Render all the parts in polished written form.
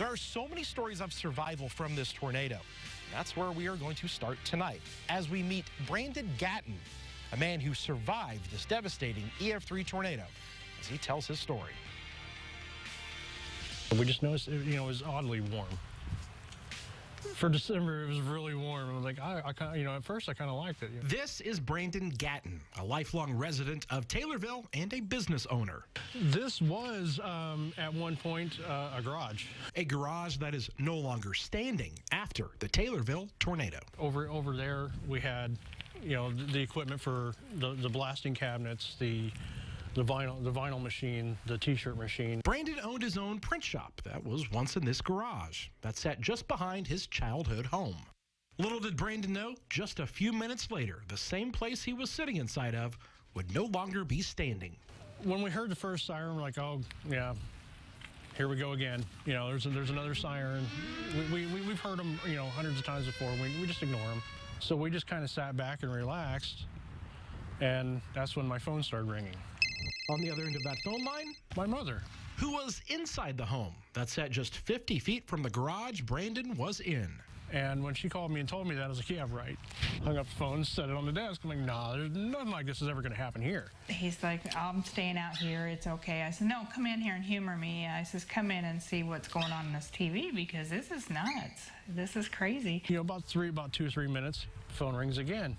There are so many stories of survival from this tornado. That's where we are going to start tonight as we meet Brandon Gatton, a man who survived this devastating EF-3 tornado, as he tells his story. We just noticed, it was oddly warm. For December, it was really warm. I was like, at first I kind of liked it. This is Brandon Gatton, a lifelong resident of Taylorville and a business owner. This was, at one point, a garage. A garage that is no longer standing after the Taylorville tornado. Over there, we had, the equipment for the blasting cabinets, the vinyl machine, the t-shirt machine. Brandon owned his own print shop that was once in this garage that sat just behind his childhood home. Little did Brandon know, just a few minutes later, the same place he was sitting inside of would no longer be standing. When we heard the first siren, we're like, oh, yeah, here we go again. There's another siren. We've heard them, hundreds of times before. We just ignore them. So we just kind of sat back and relaxed, and that's when my phone started ringing. On the other end of that phone line, my mother, who was inside the home that sat just 50 feet from the garage Brandon was in. And when she called me and told me that, I was like, yeah, right. Hung up the phone, set it on the desk. I'm like, nah, there's nothing like this is ever going to happen here. He's like, I'm staying out here. It's okay. I said, no, come in here and humor me. I says, come in and see what's going on in this TV because this is nuts. This is crazy. About 2 or 3 minutes, phone rings again.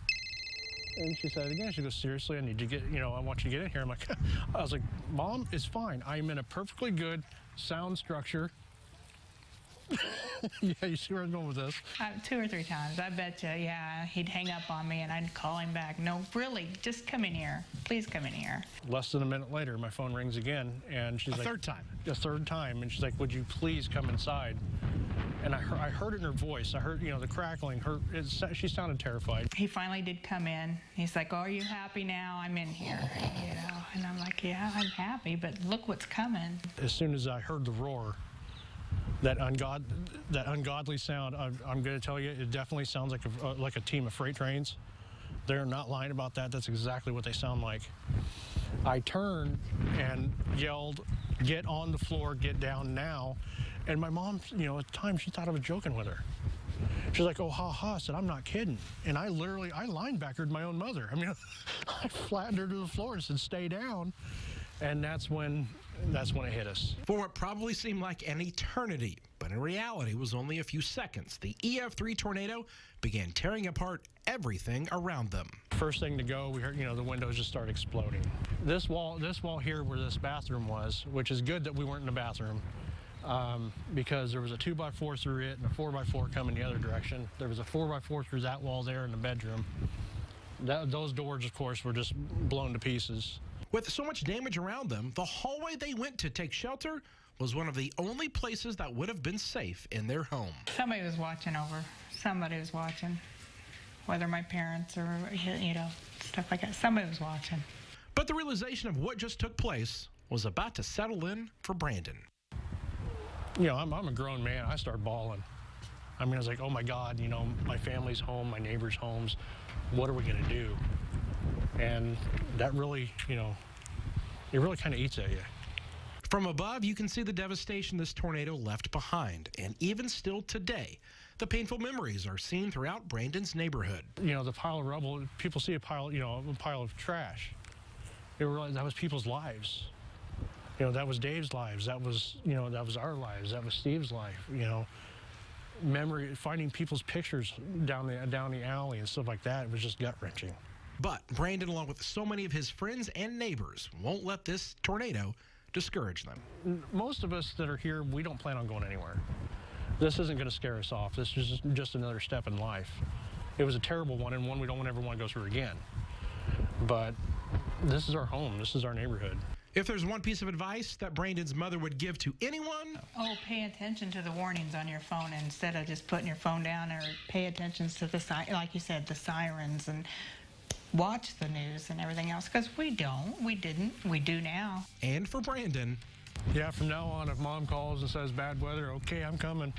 And she said it again. She goes, seriously, I need to get, I want you to get in here. I'm like, I was like, Mom, it's fine. I'm in a perfectly good sound structure. Yeah, you see where I'm going with this? 2 or 3 times, I bet you, yeah. He'd hang up on me and I'd call him back. No, really, just come in here. Please come in here. Less than a minute later, my phone rings again, and she's like... third time? A third time, and she's like, would you please come inside? And I heard it in her voice. I heard, the crackling. She sounded terrified. He finally did come in. He's like, oh, are you happy now? I'm in here, And I'm like, yeah, I'm happy, but look what's coming. As soon as I heard the roar, that ungodly sound, I'm going to tell you, it definitely sounds like a team of freight trains. They're not lying about that. That's exactly what they sound like. I turned and yelled, get on the floor, get down now. And my mom, at the time, she thought I was joking with her. She's like, oh, ha, ha. I said, I'm not kidding. And I linebackered my own mother. I mean, I flattened her to the floor and said, stay down. And that's when it hit us. For what probably seemed like an eternity, but in reality was only a few seconds, the EF-3 tornado began tearing apart everything around them. First thing to go, we heard, the windows just started exploding. This wall here where this bathroom was, which is good that we weren't in the bathroom, because there was a 2x4 through it and a 4x4 coming the other direction. There was a 4x4 through that wall there in the bedroom. Those doors, of course, were just blown to pieces. With so much damage around them, the hallway they went to take shelter was one of the only places that would have been safe in their home. Somebody was watching over. Somebody was watching. Whether my parents or, stuff like that. Somebody was watching. But the realization of what just took place was about to settle in for Brandon. I'm a grown man. I started bawling. I was like, oh, my God, my family's home, my neighbors' homes. What are we going to do? And that really, it really kind of eats at you. From above, you can see the devastation this tornado left behind. And even still today, the painful memories are seen throughout Brandon's neighborhood. The pile of rubble, people see a pile of trash. They realize that was people's lives. That was Dave's lives. That was, that was our lives. That was Steve's life. Memory, finding people's pictures down the alley and stuff like that, it was just gut-wrenching. But Brandon, along with so many of his friends and neighbors, won't let this tornado discourage them. Most of us that are here, we don't plan on going anywhere. This isn't going to scare us off. This is just another step in life. It was a terrible one, and one we don't ever want to go through again. But this is our home. This is our neighborhood. If there's one piece of advice that Brandon's mother would give to anyone... Oh, pay attention to the warnings on your phone instead of just putting your phone down, or pay attention to like you said, the sirens, and watch the news and everything else, because we didn't. We do now. And for Brandon... Yeah, from now on, if Mom calls and says bad weather, okay, I'm coming.